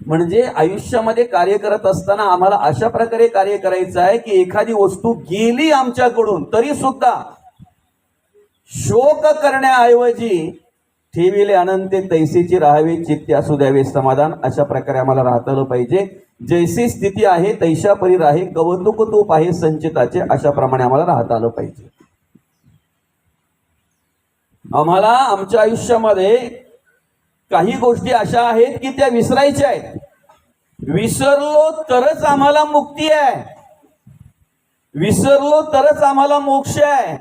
म्हणजे आयुष्यामध्ये कार्य करत असताना आम्हाला अशा प्रकारे कार्य करायचं आहे की एखादी वस्तू गेली आमच्याकडून तरी सुद्धा शोक करण्याऐवजी ठेविले अनंते तैसेची राहावे, चित्ते असू द्यावे समाधान. अशा प्रकारे आम्हाला राहता आलं पाहिजे. जैसी स्थिती आहे तैशा परी राहे, कौतुक तूप आहे संचिताचे. अशा प्रमाणे आम्हाला राहता आलं पाहिजे. आम्हाला आमच्या आयुष्यामध्ये काही गोष्टी अशा आहेत की त्या विसरायच्या आहेत. विसरलो तरच आम्हाला मुक्ती आहे, विसरलो तरच आम्हाला मोक्ष आहे,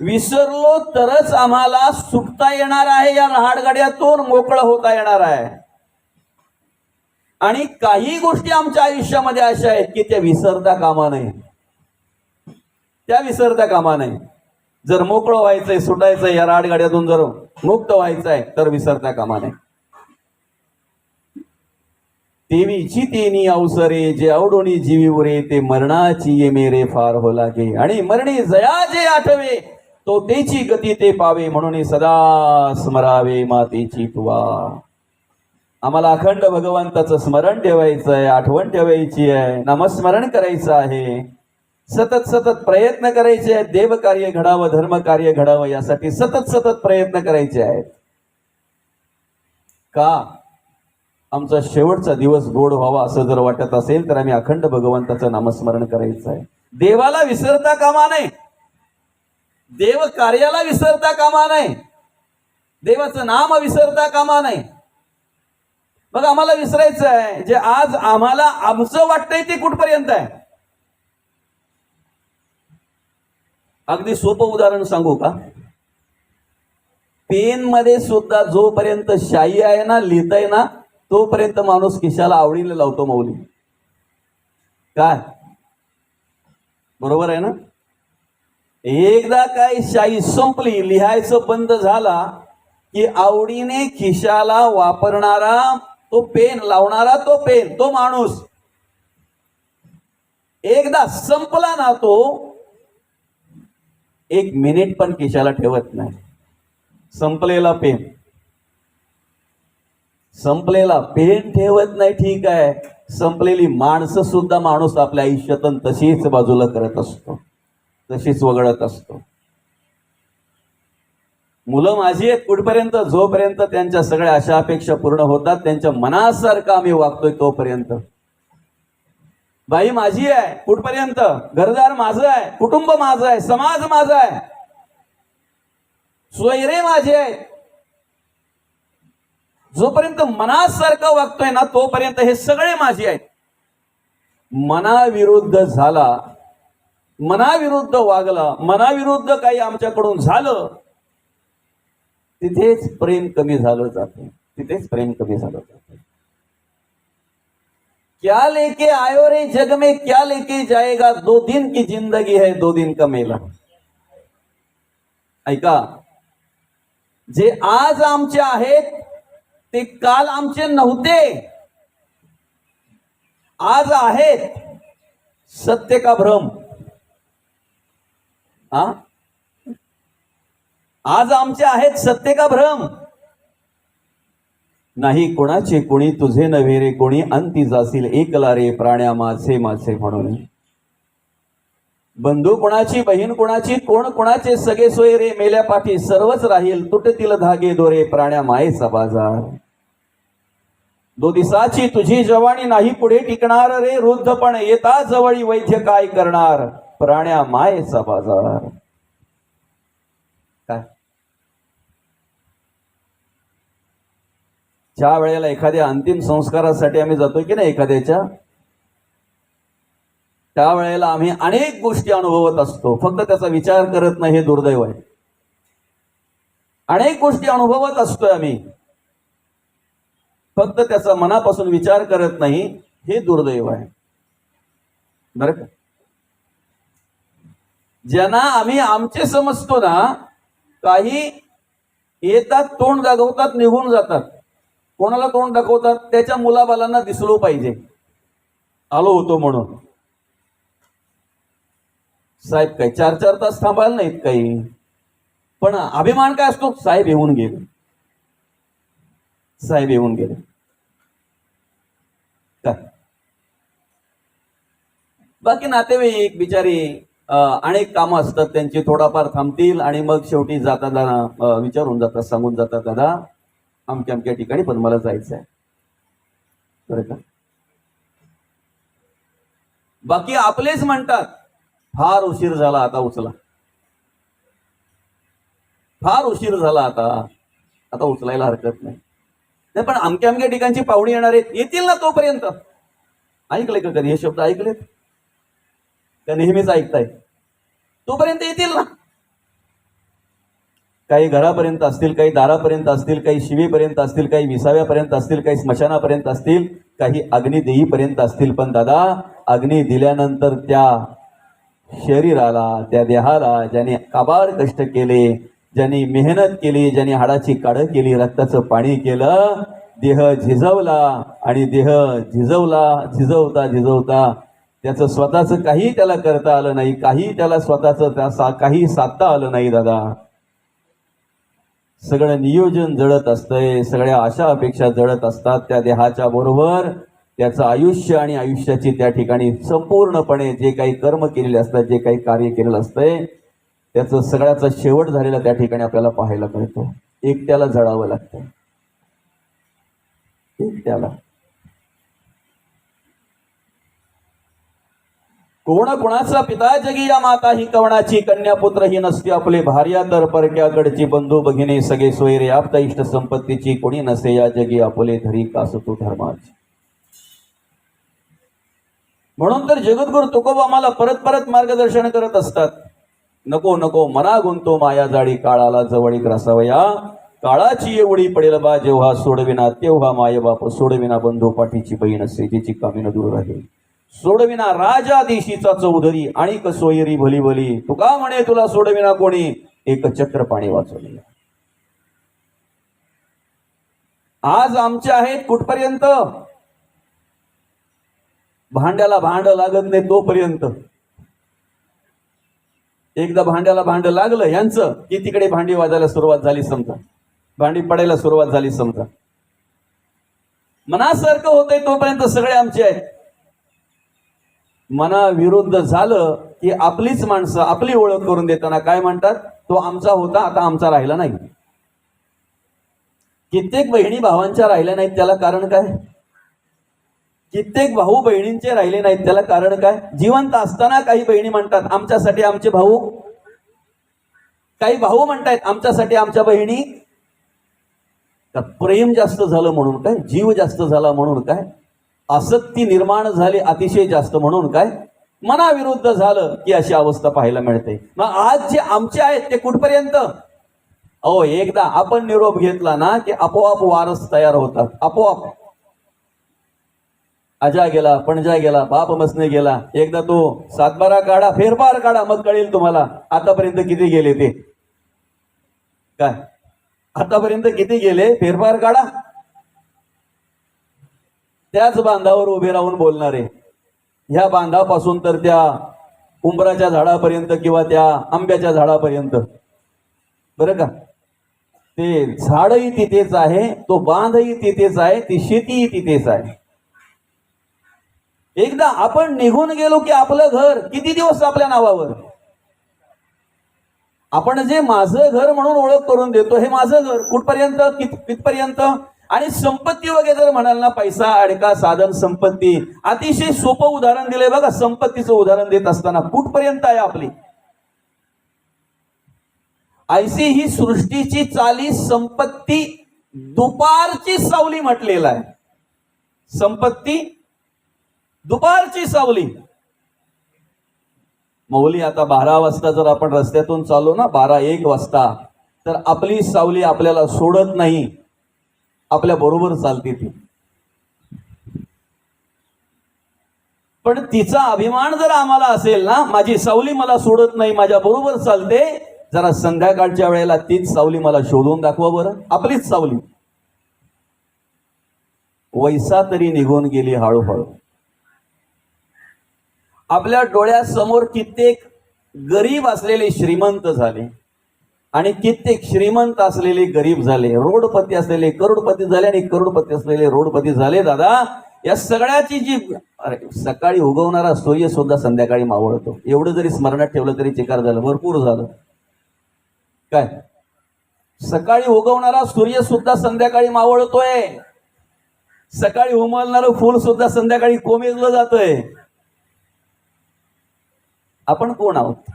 विसरलो तरच आम्हाला सुटता येणार आहे, या रहाडगाड्यातून मोकळं होता येणार आहे. आणि काही गोष्टी आमच्या आयुष्यामध्ये अशा आहेत की त्या विसरता कामा नये, त्या विसरता कामा नये. जर मोकळं व्हायचंय, सुटायचंय, या रहाडगाड्यातून जर मुक्त व्हायचंय तर विसरता कामा नये. तेवीची तेनी अवसरे जे आवडोनी जीवी उरे, ते मरणाची ये मेरे फार हो लागे. आणि मरणे जया जे आठवे, तो तेची गती ते पावे, म्हणून सदा स्मरावे मातेची तुवा. आम्हाला अखंड भगवंताचं स्मरण ठेवायचं आहे, आठवण ठेवायची आहे, नामस्मरण करायचं आहे, सतत सतत प्रयत्न करायचे आहेत. देव कार्य घडावं, धर्म कार्य घडावं, यासाठी सतत सतत प्रयत्न करायचे आहेत. का आमचा शेवटचा दिवस गोड व्हावा असं जर वाटत असेल तर आम्ही अखंड भगवंताचं नामस्मरण करायचं आहे. देवाला विसरता कामा नये, देव कार्याला विसरता कामा नये, देवाचं नाम विसरता कामा नये. मग आम्हाला विसरायचं आहे जे आज आम्हाला आमचं वाटतंय ते कुठपर्यंत आहे. अगदी सोपं उदाहरण सांगू का? पेन मध्ये सुद्धा जोपर्यंत शाई आहे ना, लिहिताय ना, तोपर्यंत माणूस खिशाला आवडीला लावतो मौली. काय बरोबर आहे ना? एकदा काय शाई संपली, लिहायचं बंद झाला की आवडीने खिशाला वापरणारा तो पेन, लावणारा तो पेन, तो माणूस एकदा संपला ना, तो एक मिनिट पण खिशाला ठेवत नाही. संपलेला पेन, संपलेला पेन ठेवत नाही, ठीक आहे. संपलेली माणसं सुद्धा माणूस आपल्या आयुष्यातून तशीच बाजूला करत असतो, तशीच वगळत असतो. मुलं माझी आहेत कुठपर्यंत? जोपर्यंत त्यांच्या सगळ्या आशा अपेक्षा पूर्ण होतात, त्यांच्या मनासारखं आम्ही वागतोय तोपर्यंत. बाई माझी आहे कुठपर्यंत? घरदार माझं आहे, कुटुंब माझं आहे, समाज माझा आहे, सोयरे माझे आहेत. जोपर्यंत मनासारखं वागतोय ना, तोपर्यंत हे सगळे माझे आहेत. मनाविरुद्ध झाला, मनाविरुद्ध वागला, मनाविरुद्ध काही आमच्याकडून झालं, तिथेच प्रेम कमी झालं जातं, तिथेच प्रेम कमी झालं जातं. क्या लेके आयो रे जग में, क्या लेके जाएगा, 2 दिन की जिंदगी है 2 दिन का मेला. ऐका, जे आज आमचे आहेत ते काल आमचे नव्हते, आज आहेत. सत्य का भ्रम? आज आमचे आहेत, सत्य का भ्रम? नाही कोणाचे कोणी, तुझे नव्हे रे कोणी, अंती जाशील एकला रे प्राण्या माझे माझे म्हणून. बंधू कोणाची, बहीण कोणाची, कोण कोणाचे सगळे सोय रे, मेल्या पाठी सर्वच राहील, तुटतील धागे दोरे प्राण्या मायेचा बाजार. 2 दिवसाची तुझी जवानी नाही पुढे टिकणार रे, वृद्धपण येता जवळी वैद्य काय करणार, प्राण्या मायेचा बाजार. काय ज्या वेळेला एखाद्या अंतिम संस्कारासाठी आम्ही जातोय की नाही एखाद्याच्या, त्यावेळेला आम्ही अनेक गोष्टी अनुभवत असतो, फक्त त्याचा विचार करत नाही, हे दुर्दैव आहे. अनेक गोष्टी अनुभवत असतोय आम्ही, फक्त त्याचा मनापासून विचार करत नाही, हे दुर्दैव आहे. बरं का? ज्यांना आम्ही आमचे समजतो ना, काही येतात, तोंड दाखवतात, निघून जातात. कोणाला तोंड दाखवतात? त्याच्या मुलाबालांना दिसलो पाहिजे, आलो होतो म्हणून. साहेब काय 4-4 तास थांबायला नाहीत काही, पण अभिमान काय असतो? साहेब येऊन गेले, साहेब येऊन गेले. काय बाकी नातेवाईक बिचारी अनेक कामं असतात त्यांची, थोडाफार थांबतील आणि मग शेवटी जाताना विचारून जातात, सांगून जातात, दादा अमक्या अमक्या ठिकाणी पण मला जायचं आहे, बरं का. बाकी आपलेच म्हणतात फार उशीर झाला आता उचला, फार उशीर झाला आता उचलायला हरकत नाही. नाही पण अमक्या अमक्या ठिकाणची पाहुणी येणार आहेत, येतील ना तोपर्यंत. ऐकलंय का कधी हे शब्द ऐकलेत त्या? नेहमीच ऐकताय. तोपर्यंत येतील ना. काही घरापर्यंत असतील, काही दारापर्यंत असतील, काही शिवीपर्यंत असतील, काही विसाव्यापर्यंत असतील, काही स्मशानापर्यंत असतील, काही अग्निदेहीपर्यंत असतील. पण दादा अग्नी दिल्यानंतर त्या शरीराला, त्या देहाला ज्याने काबाड कष्ट केले, ज्यांनी मेहनत केली, ज्यांनी हाडाची काढ केली, रक्ताचं पाणी केलं, देह झिजवला आणि देह झिजवता त्याचं स्वतःचं काही त्याला करता आलं नाही, काही त्याला स्वतःचं काही साधता आलं नाही दादा. सगळं नियोजन जळत असतंय, सगळ्या आशा अपेक्षा जळत असतात त्या देहाच्या बरोबर. त्याचं आयुष्य आणि आयुष्याची त्या ठिकाणी संपूर्णपणे जे काही कर्म केलेले असतात, जे काही कार्य केलेलं असतंय, त्याचं सगळ्याचा शेवट झालेला त्या ठिकाणी आपल्याला पाहायला मिळतो. एकट्याला जळावं लागतं, एकट्याला. कोणाचा पिता जगी या माता ही कवणाची, कन्या पुत्र ही नसते आपले भार्या, तर परक्याकडची बंधू भगिनी सगळे सोयरे, आपता इष्ट संपत्तीची कोणी नसे या जगी आपले, धरी कासतो धर्माची. म्हणून तर जगद्गुरु तुकोबा आम्हाला परत परत मार्गदर्शन करत असतात. नको नको मना गुंतो माया जाळी, काळाला जवळीक रसावया, काळाची एवढी पडेल बा, जेव्हा सोडविना तेव्हा माय बाप, सोडविना बंधू पाठीची बहीण असे, तिची कामीन दूर राहील, सोडविना राजा देशीचा चौधरी, आणि सोयरी भली भली, तुका म्हणे तुला सोडविना कोणी, एक चक्र पाणी वाचवले. आज आमचे आहेत कुठपर्यंत? भांड्याला भांड लागत नाही तोपर्यंत. एकदा भांड्याला भांड लागलं यांचं की तिकडे भांडी वाजायला सुरुवात झाली समजा, भांडी पडायला सुरुवात झाली समजा. मनासारखं होतंय तोपर्यंत सगळे आमचे आहेत. मना विरुद्ध झालं की आपलीच माणसं आपली ओळख करून देताना काय म्हणतात, तो आमचा होता आता आमचा राहिला नाही. कित्येक बहिणी भावांच्या राहिल्या नाहीत, त्याला कारण काय? कित्येक भाऊ बहिणींचे राहिले नाहीत, त्याला कारण काय? जिवंत असताना काही बहिणी म्हणतात आमच्यासाठी आमचे भाऊ, काही भाऊ म्हणतात आमच्यासाठी आमच्या बहिणी. तर प्रेम जास्त झालं म्हणून काय? जीव जास्त झाला म्हणून काय? आसक्ती निर्माण झाली अतिशय जास्त म्हणून काय? मनाविरुद्ध झालं की अशी अवस्था पाहायला मिळते. मग आज जे आमचे आहेत ते कुठपर्यंत? अहो एकदा आपण निरोप घेतला ना की आपोआप वारस तयार होतात, आपोआप. आजा गेला, पणजा गेला, बाप मसने गेला, एकदा तो सातबारा काढा, फेरफार काढा, मग कळेल तुम्हाला आतापर्यंत किती गेले ते. काय आतापर्यंत किती गेले? फेरफार काढा. त्याच बांधावर उभे राहून बोलणारे, ह्या बांधापासून तर त्या उंबराच्या झाडापर्यंत किंवा त्या आंब्याच्या झाडापर्यंत, बरं का, ते झाडही तिथेच आहे, तो बांधही तिथेच आहे, ती शेतीही तिथेच आहे. एकदा आपण निघून गेलो की आपलं घर किती दिवस आपल्या नावावर? आपण जे माझं घर म्हणून ओळख करून देतो, हे माझं घर कुठपर्यंत, कितपर्यंत? आणि संपत्ती वगैरे जर म्हणाल ना, पैसा अडका साधन संपत्ती, अतिशय सोपं उदाहरण दिलंय बघा. संपत्तीचं उदाहरण देत असताना कुठपर्यंत आहे आपली? ऐसी ही सृष्टीची चाली संपत्ती दुपारची सावली म्हटलेला आहे. संपत्ती दुपारची सावली. मौली आता 12 वाजता जर आपण रस्त्यातून चाललो ना, 12-1 वाजता, तर आपली सावली आपल्याला सोडत नाही, आपल्या बरोबर चालते ती. पण तिचा अभिमान जर आम्हाला असेल ना, माझी सावली मला सोडत नाही, माझ्या बरोबर चालते, जरा संध्याकाळच्या वेळेला तीच सावली मला शोधून दाखवा बरं, आपलीच सावली. वैसा तरी निघून गेली हळूहळू. आपल्या डोळ्यासमोर कित्येक गरीब असलेले श्रीमंत झाले आणि कित्येक श्रीमंत असलेले गरीब झाले, रोडपती असलेले करोडपती झाले आणि करोडपती असलेले रोडपती झाले. दादा या सगळ्याची जी अरे सकाळी उगवणारा सूर्य सुद्धा संध्याकाळी मावळतो. एवढं जरी स्मरणात ठेवलं तरी चिकार झालं, भरपूर झालं. काय सकाळी उगवणारा सूर्य सुद्धा संध्याकाळी मावळतोय. सकाळी उमलणारं फूल सुद्धा संध्याकाळी कोमेजलं जातंय. आपण कोण आहोत?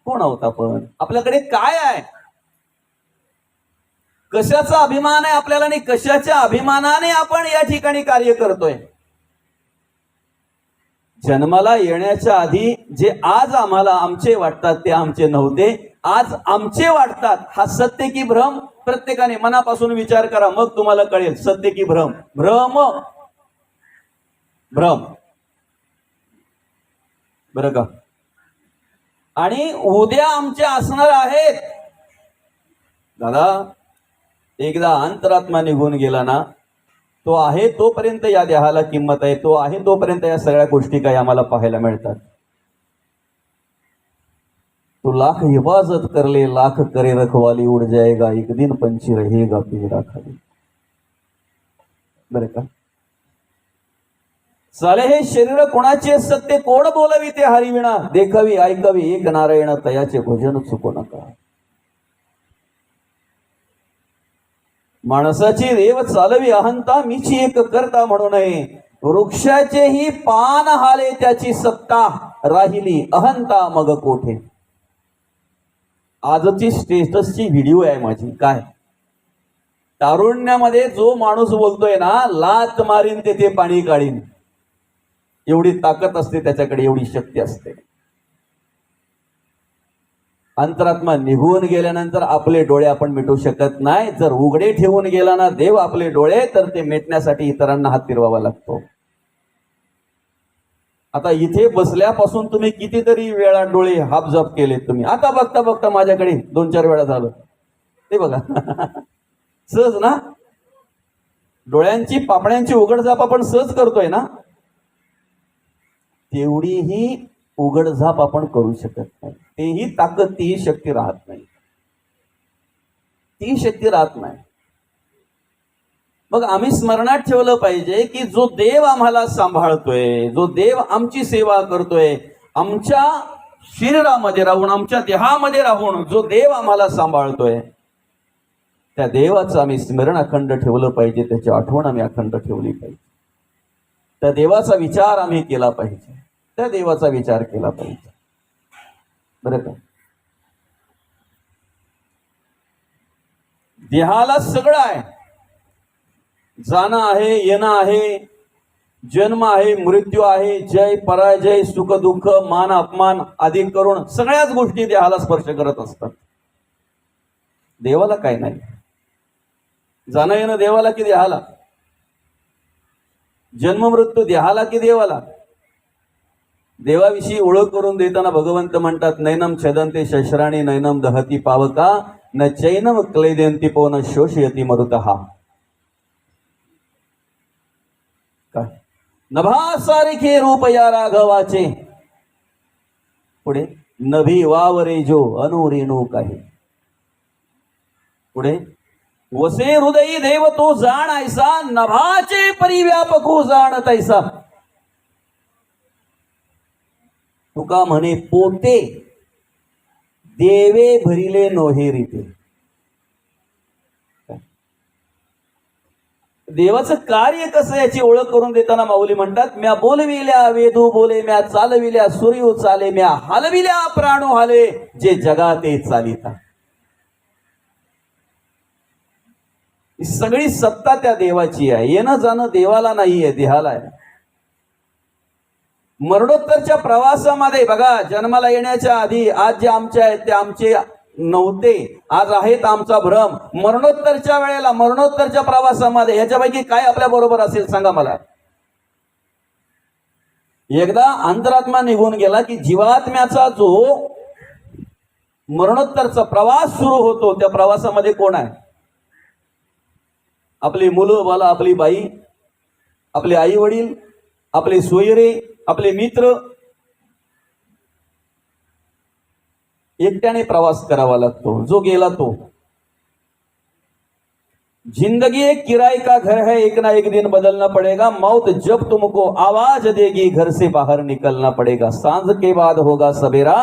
कोण आहोत आपण? आपल्याकडे काय आहे? कशाचा अभिमान आहे आपल्याला आणि कशाच्या अभिमानाने आपण या ठिकाणी कार्य करतोय? जन्माला येण्याच्या आधी जे आज आम्हाला आमचे वाटतात ते आमचे नव्हते, आज आमचे वाटतात. हा सत्य की भ्रम? प्रत्येकाने मनापासून विचार करा, मग तुम्हाला कळेल सत्य की भ्रम. भ्रम भ्रम बरं का? आणि उद्या आमचे असणार आहेत. दादा एकदा अंतरात्मा निघून गेला ना, तो आहे तोपर्यंत या देहाला किंमत आहे. तो आहे तोपर्यंत या सगळ्या गोष्टी काही आम्हाला पाहायला मिळतात. तो लाख हिफाजत कर ले, लाख करे रखवाली, उड जाएगा एक दिन पंछी रहेगा पिंजरा खाली. बरं का? साले हे शरीर कोणाचे सत्य कोण बोलवी ते हरिविणा, देखावी ऐकावी एक नारायण तयाचे भजन चुको नका. माणसाची देव चालवी अहंता, मीची एक करता म्हणू नये. वृक्षाचेही पान हाले त्याची सत्ता, राहिली अहंता मग कोठे. आजची स्टेटसची व्हिडिओ आहे माझी. काय तारुण्यामध्ये जो माणूस बोलतोय ना, लात मारीन ते पाणी काढीन, एवढी ताकद असते त्याच्याकडे, एवढी शक्ती असते. अंतरात्मा निघून गेल्यानंतर आपले डोळे आपण मिटू शकत नाही. जर उघडे ठेवून गेला ना देव आपले डोळे, तर ते मिटण्यासाठी इतरांना हात फिरवावा लागतो. आता इथे बसल्यापासून तुम्ही कितीतरी वेळा डोळे हापझाप केले तुम्ही. आता बघता बघता माझ्याकडे 2-4 वेळा झालं ते बघा. सहज ना, डोळ्यांची पापण्यांची उघडझाप आपण सहज करतोय ना, तेवढीही उघडझाप आपण करू शकत नाही. तेही ताकद, तीही शक्ती राहत नाही. ती शक्ती राहत नाही. मग आम्ही स्मरणात ठेवलं पाहिजे की जो देव आम्हाला सांभाळतोय, जो देव आमची सेवा करतोय, आमच्या शरीरामध्ये राहून, आमच्या देहामध्ये राहून जो देव आम्हाला सांभाळतोय, त्या देवाचं आम्ही स्मरण अखंड ठेवलं पाहिजे. त्याची आठवण आम्ही अखंड ठेवली पाहिजे. त्या देवाचा विचार आम्ही केला पाहिजे. त्या देवाचा विचार केला पाहिजे. बरं का? देहाला सगळं आहे. जाणं आहे, येणं आहे, जन्म आहे, मृत्यू आहे, जय पराजय, सुख दुःख, मान अपमान आदी करून सगळ्याच गोष्टी देहाला स्पर्श करत असतात. देवाला काय नाही. जाणं येणं देवाला की देहाला? जन्म मृत्यू देहाला की देवाला? देवाविषयी ओळख करून देताना भगवंत म्हणतात, नैनम छदंते शस्त्राणी नैनम दहती पावका, न चैनम क्लेदंती पो न शोषयती मरुतहा. काय नभासारिखे रूप या राघवाचे, पुढे नभी वावरे जो अनुरेणू काही. पुढे वसे हृदयी देव तो जाण ऐसा, नभाचे परिव्यापको जाण तैसा. तुका म्हणे पोते देवे भरिले नोहे रीते. देवाचं कार्य कसं याची ओळख करून देताना माऊली म्हणतात, म्या बोलविल्या वेदू बोले, म्या चालविल्या सूर्यो चाले, म्या हलविल्या प्राणो हाले, जे जगाते चालिता. ही सगळी सत्ता त्या देवाची आहे. येणं जाणं देवाला नाहीये, देहाला आहे. मरणोत्तरच्या प्रवासामध्ये बघा, जन्माला येण्याच्या आधी आज जे आमचे आहेत ते आमचे नव्हते, आज आहेत आमचा भ्रम. मरणोत्तरच्या वेळेला, मरणोत्तरच्या प्रवासामध्ये ह्याच्यापैकी काय आपल्या बरोबर असेल सांगा मला? एकदा अंतरात्मा निघून गेला की जीवात्म्याचा जो मरणोत्तरचा प्रवास सुरू होतो, त्या प्रवासामध्ये कोण आहे? आपली मुलं बाला, आपली बाई, आपले आई वडील, आपले सोयरे, आपले मित्र. एकट्याने प्रवास करावा लागतो. जो गेला तो. जिंदगी एक किराए का घर है, एक ना एक दिन बदलना पड़ेगा। मौत जब तुमको आवाज देगी, घर से बाहर निकलना पड़ेगा। सांझ के बाद होगा सवेरा,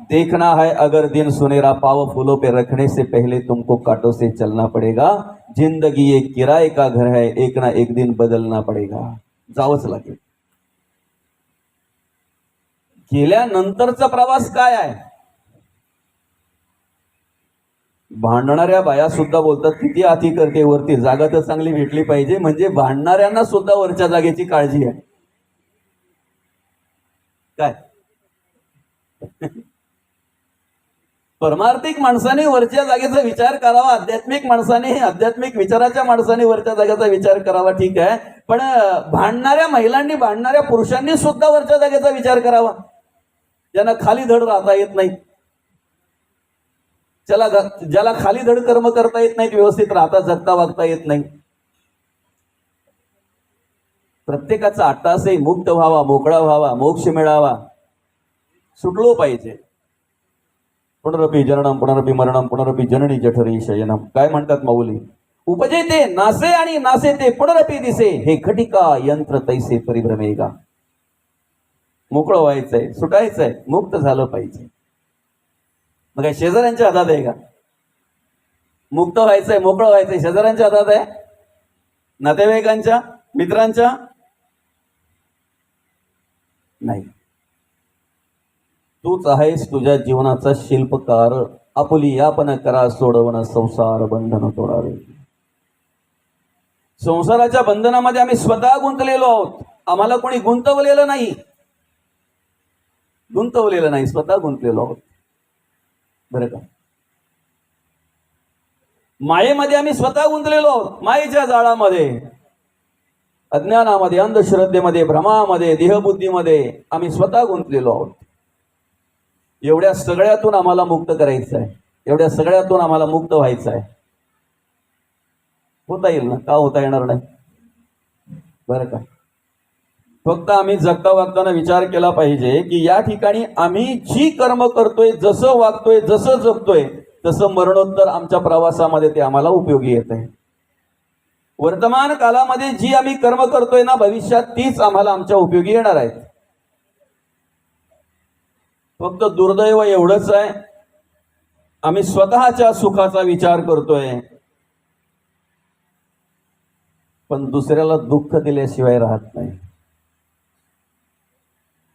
देखना है अगर दिन सुनेरा। पाव फूलों पे रखने से पहले तुमको कांटों से चलना पड़ेगा। जिंदगी एक किराए का घर है, एक ना एक दिन बदलना पड़ेगा। जावंच लागेल। गेल्यानंतरचा प्रवास काय आहे? भांडणाऱ्या बाया सुद्धा बोलतात, किती अति करते वरती, जागा तर चांगली भेटली पाहिजे. म्हणजे भांडणाऱ्यांना सुद्धा वरच्या जागेची काळजी आहे. काय परमार्थिक माणसाने वरच्या जागेचा विचार करावा, आध्यात्मिक माणसाने, आध्यात्मिक विचाराच्या माणसाने वरच्या जागेचा विचार करावा, ठीक आहे. पण भांडणाऱ्या महिलांनी, भांडणाऱ्या पुरुषांनी सुद्धा वरच्या जागेचा विचार करावा, ज्यांना खाली धड राहता येत नाही, ज्याला खाली धड कर्म करता येत नाहीत, व्यवस्थित राहता जगता वागता येत नाही. प्रत्येकाचा अट्टासही मुक्त व्हावा, मोकळा व्हावा, मोक्ष मिळावा, सुटलो पाहिजे. पुनरपी जननम पुनरपी मरणम पुनरपी जननी जठरी शयनम. काय म्हणतात माऊली? उपजे ते नासे आणि नासे ते पुनरपी दिसे, हे घटिका यंत्र तैसे परिभ्रमेगा. मोकळं व्हायचंय, सुटायचंय, मुक्त झालं पाहिजे. मग काय शेजाऱ्यांच्या हातात आहे का? मुक्त व्हायचंय, मोकळं व्हायचंय, शेजाऱ्यांच्या हातात आहे? नातेवाईकांच्या, मित्रांच्या नाही. तूच आहेस तुझ्या जीवनाचा शिल्पकार. आपुली यापन करा सोडवण संसार बंधन तोडावे. संसाराच्या बंधनामध्ये आम्ही स्वतः गुंतलेलो आहोत. आम्हाला कोणी गुंतवलेलं नाही, स्वतः गुंतलेलो आहोत. बरं का? मायेमध्ये आम्ही स्वतः गुंतलेलो आहोत. मायेच्या जाळामध्ये, अज्ञानामध्ये, अंधश्रद्धेमध्ये, भ्रमामध्ये, देहबुद्धीमध्ये आम्ही स्वतः गुंतलेलो आहोत. एवढ्या सगळ्यातून आम्हाला मुक्त करायचं आहे, एवढ्या सगळ्यातून आम्हाला मुक्त व्हायचं आहे. होता येईल ना? का होता येणार नाही? बरं का? फक्त आम्ही जगता वागताना विचार केला पाहिजे की या ठिकाणी आम्ही जी कर्म करतोय, जसं वागतोय, जसं जगतोय, तसं मरणोत्तर आमच्या प्रवासामध्ये ते आम्हाला उपयोगी येत आहे. वर्तमान कालामध्ये जी आम्ही कर्म करतोय ना, भविष्यात तीच आम्हाला आमच्या उपयोगी येणार आहेत. फक्त दुर्दैव एवढंच आहे, आम्ही स्वतःच्या सुखाचा विचार करतोय, पण दुसऱ्याला दुःख दिल्याशिवाय राहत नाही.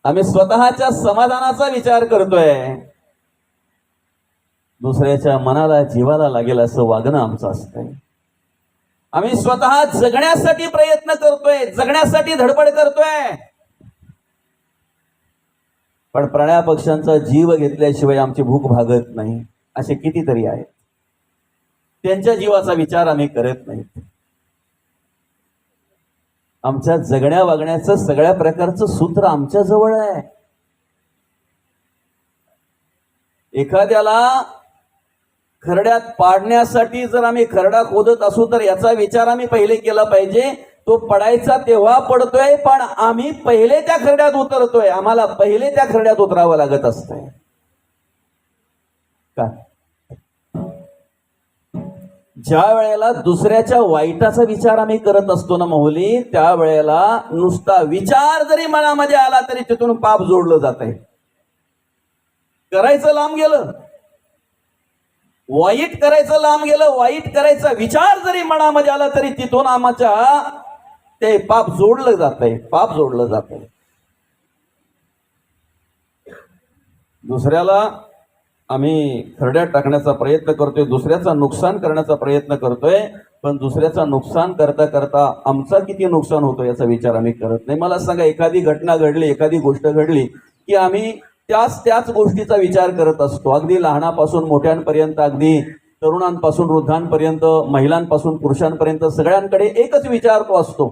आम्ही स्वतःच्या समाधानाचा विचार करतोय, दुसऱ्याच्या मनाला, जीवाला लागेल असं वागणं आमचं असतंय. आम्ही स्वतः जगण्यासाठी प्रयत्न करतोय, जगण्यासाठी धडपड करतोय, पण प्राण्या पक्ष्यांचा जीव घेतल्याशिवाय आमची भूक भागत नाही. असे कितीतरी आहेत, त्यांच्या जीवाचा विचार आम्ही करत नाही. आमच्या जगण्या वागण्याचं सगळ्या प्रकारचं सूत्र आमच्या जवळ आहे. एखाद्याला खरड्यात पाडण्यासाठी जर आम्ही खरडा खोदत असू तर याचा विचार आम्ही पहिले केला पाहिजे. तो पडायचा तेव्हा पडतोय, पण आम्ही पहिले त्या खरड्यात उतरतोय. आम्हाला पहिले त्या खरड्यात उतरावं लागत असतंय. का? ज्या वेळेला दुसऱ्याच्या वाईटाचा विचार आम्ही करत असतो ना माऊली, त्या वेळेला नुसता विचार जरी मनामध्ये आला तरी तिथून पाप जोडलं जात आहे. करायचं लांब गेलं, वाईट करायचं लांब गेलं, वाईट करायचा विचार जरी मनामध्ये आला तरी तिथून आमच्या ते पाप जोडलं जात आहे, पाप जोडलं जात आहे. दुसऱ्याला आम्ही खरड्यात टाकण्याचा प्रयत्न करतोय, दुसऱ्याचं नुकसान करण्याचा प्रयत्न करतोय, पण दुसऱ्याचं नुकसान करता करता आमचा किती नुकसान होतो याचा विचार आम्ही करत नाही. मला सांगा, एखादी घटना घडली, एखादी गोष्ट घडली की आम्ही त्याच गोष्टीचा विचार करत असतो. अगदी लहानापासून मोठ्यांपर्यंत, अगदी तरुणांपासून वृद्धांपर्यंत, महिलांपासून पुरुषांपर्यंत सगळ्यांकडे एकच विचार तो असतो.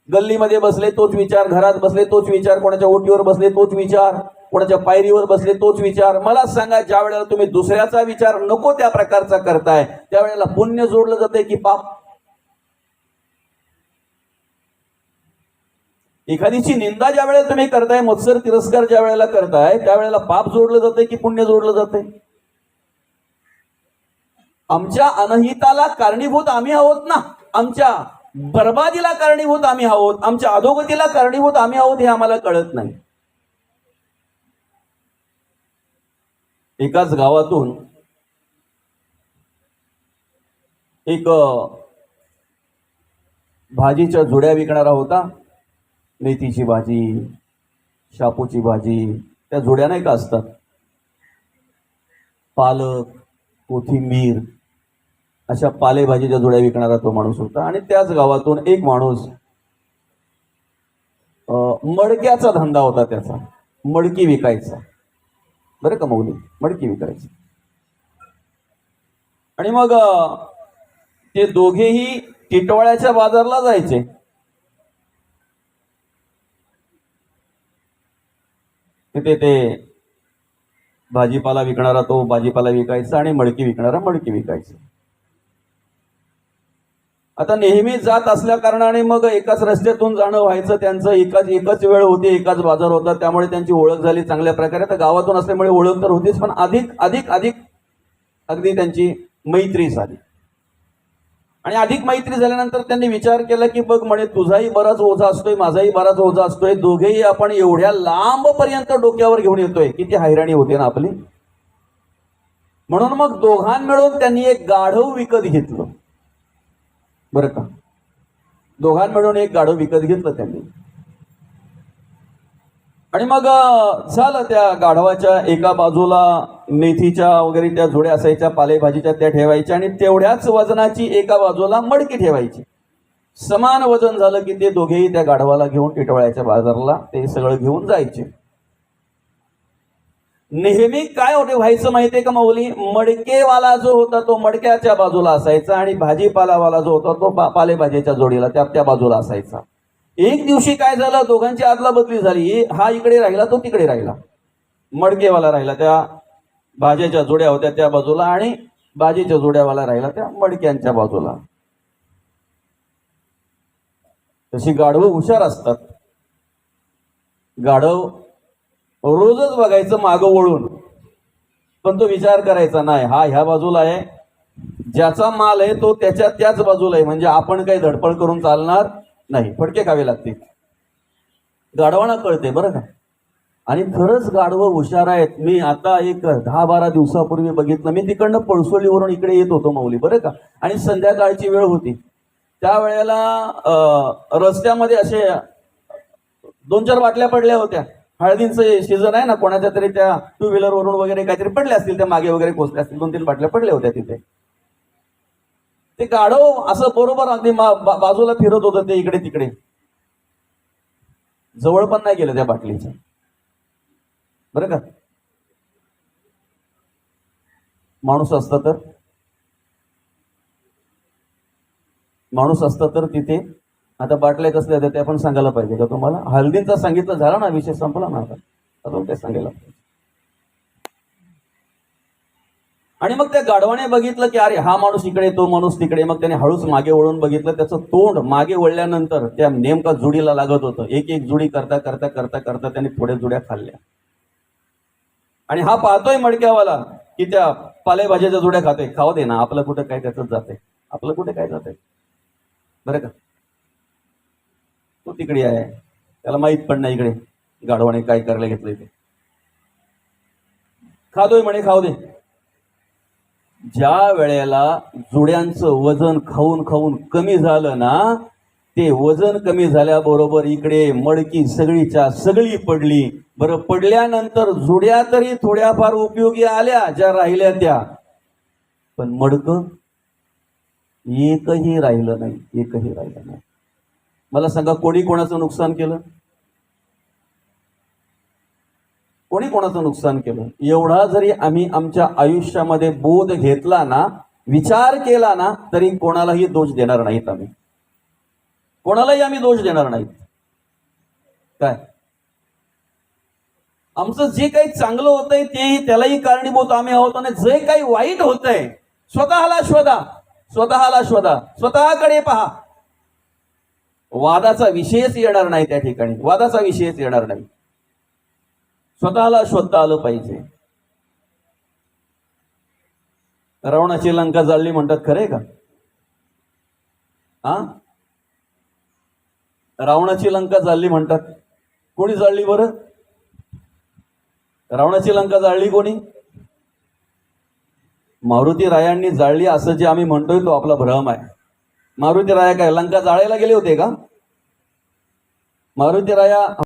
गल्लीमध्ये बसले तोच विचार, घरात बसले तोच विचार, कोणाच्या ओटीवर बसले तोच विचार, कोणाच्या पायरीवर बसले तोच विचार. मला सांगा, ज्या वेळेला तुम्ही दुसऱ्याचा विचार नको त्या प्रकारचा करताय, त्यावेळेला पुण्य जोडलं जाते की पाप? एखादीची निंदा ज्या वेळेला तुम्ही करताय, मत्सर तिरस्कार ज्या वेळेला करताय, त्यावेळेला पाप जोडलं जाते की पुण्य जोडलं जाते? आमच्या अनहिताला कारणीभूत आम्ही आहोत ना, आमच्या बर्बादीला कारणीभूत आम्ही आहोत, आमच्या अधोगतीला कारणीभूत आम्ही आहोत हे आम्हाला कळत नाही. एकाच गावातून एक भाजीच्या जुड्या विकणारा होता. मेथीची भाजी, शापूची भाजी, त्या जुड्या नाही का असतात, पालक, कोथिंबीर, अशा पालेभाजीच्या जुड्या विकणारा तो माणूस होता. आणि त्याच गावातून एक माणूस, मडक्याचा धंदा होता त्याचा, मडकी विकायचा. बरं का मौली, मडकी विकायची. आणि मग ते दोघेही टिटवाळ्याच्या बाजारला जायचे. तिथे ते भाजीपाला विकणारा तो भाजीपाला विकायचा आणि मडकी विकणारा मडकी विकायचा. आता नेहमी जात असल्या कारणाने मग एकाच रस्त्यातून जाणं व्हायचं त्यांचं. एकच वेळ होती, एकाच बाजार होता, त्यामुळे त्यांची ओळख झाली चांगल्या प्रकारे. तर गावातून असल्यामुळे ओळख तर होतीच, पण अधिक अधिक अधिक अगदी त्यांची मैत्री झाली. आणि अधिक मैत्री झाल्यानंतर त्यांनी विचार केला की बघ म्हणे, तुझाही बराच ओझा असतोय, माझाही बराच ओझा असतोय, दोघेही आपण एवढ्या लांब पर्यंत डोक्यावर घेऊन येतोय, किती हैराणी होते ना आपली. म्हणून मग दोघां मिळून त्यांनी एक गाढव विकत घेतलं. बरं का, दोघां मिळून एक गाढव विकत घेतलं त्यांनी. आणि मग झालं, त्या गाढवाच्या एका बाजूला मेथीच्या वगैरे त्या जुड्या असायच्या, पालेभाजीच्या त्या ठेवायच्या, आणि तेवढ्याच वजनाची एका बाजूला मडकी ठेवायची. समान वजन झालं की ते दोघेही त्या गाढवाला घेऊन टिटवाळ्याच्या बाजारला ते सगळं घेऊन जायचे. नेहमी काय होते व्हायचं माहितीये का माऊली, मडकेवाला जो होता तो मडक्याच्या बाजूला असायचा आणि भाजीपालावाला जो होता तो पालेभाजीच्या जोडीला त्या बाजूला असायचा. एक दिवशी काय झालं, दोघांची आदला बदली झाली. हा इकडे राहिला, तो तिकडे राहिला. मडकेवाला राहिला त्या भाज्याच्या जोड्या होत्या त्या बाजूला आणि भाजीच्या जोड्यावाला राहिला त्या मडक्यांच्या बाजूला. तशी गाढवं हुशार असतात. गाढव रोजच बघायचं मागं वळून, पण तो विचार करायचा नाही, हा ह्या बाजूला आहे, ज्याचा माल आहे तो त्याच बाजूला आहे, म्हणजे आपण काही धडपड करून चालणार नाही, फटके खावे लागतील. गाढवांना कळते बरं का. आणि खरंच गाढवं हुशार आहेत. मी आता एक 10-12 दिवसापूर्वी बघितलं. मी तिकडनं पळसोलीवरून इकडे येत होतो माऊली, बरं का, आणि संध्याकाळची वेळ होती. त्यावेळेला रस्त्यामध्ये असे 2-4 बाटल्या पडल्या होत्या. हळदींचं सीझन आहे ना, कोणाच्या तरी त्या 2 व्हीलर वरून वगैरे काहीतरी पडल्या असतील, त्या मागे वगैरे कोसल्या असतील. 2-3 बाटल्या पडल्या होत्या तिथे. ते गाढव असं बरोबर अगदी बाजूला फिरत होतं, ते इकडे तिकडे, जवळ पण नाही गेलं त्या बाटलीच्या. बरं का, माणूस असतं तर तिथे आता बाटल्या कसल्या होत्या ते आपण सांगायला पाहिजे का तुम्हाला? हळदींचा सांगितलं, झाला ना, विषय संपला ना. आता अजून काय सांगायला पाहिजे. आणि मग त्या गाढवाने बघितलं की अरे हा माणूस इकडे, तो माणूस तिकडे. मग त्याने हळूच मागे वळून बघितलं. त्याचं तोंड मागे वळल्यानंतर त्या नेमका जुडीला लागत होतं. एक एक जुडी करता करता करता करता त्याने थोड्या जुड्या खाल्ल्या. आणि हा पाहतोय मडक्यावाला की त्या पालेभाज्याच्या जुड्या खातोय. खाऊ दे ना, आपलं कुठं काय त्याच जाते, आपलं कुठे काय जाते. बरं का, तो तिकडे आहे, त्याला माहित पण नाही इकडे गाढवाने काय करायला घेतलंय ते. खातोय म्हणे, खाऊ दे. ज्या वेळेला जुड्यांचं वजन खाऊन खाऊन कमी झालं ना, ते वजन कमी झाल्याबरोबर इकडे मडकी सगळीच्या सगळी पडली. बरं, पडल्यानंतर जुड्या तरी थोड्याफार उपयोगी आल्या ज्या राहिल्या त्या, पण मडकं एकही राहिलं नाही. मला सांगा, कोणी कोणाचं नुकसान केलं? कोणी कोणाचं नुकसान केलं? एवढा जरी आम्ही आमच्या आयुष्यामध्ये बोध घेतला ना, विचार केला ना, तरी कोणालाही दोष देणार नाहीत. कोणालाही आम्ही दोष देणार नाहीत. काय, आमचं जे काही चांगलं होतंय तेही त्यालाही कारणीभूत आम्ही आहोत, आणि जे काही वाईट होतंय स्वतःला शोधा, स्वतःकडे पहा. वादाचा विषयच येणार नाही त्या ठिकाणी, वादाचा विषयच येणार नाही. स्वतःला शोधता आलं पाहिजे. रावणाची लंका जाळली म्हणतात, खरे का? हा, रावणाची लंका जाळली म्हणतात. कोणी जाळली बरं? रावणाची लंका जाळली कोणी? मारुती रायांनी जाळली असं जे आम्ही म्हणतोय तो आपला भ्रम आहे. मारुती राया काय लंका जाळायला गेले होते का? मारुती राया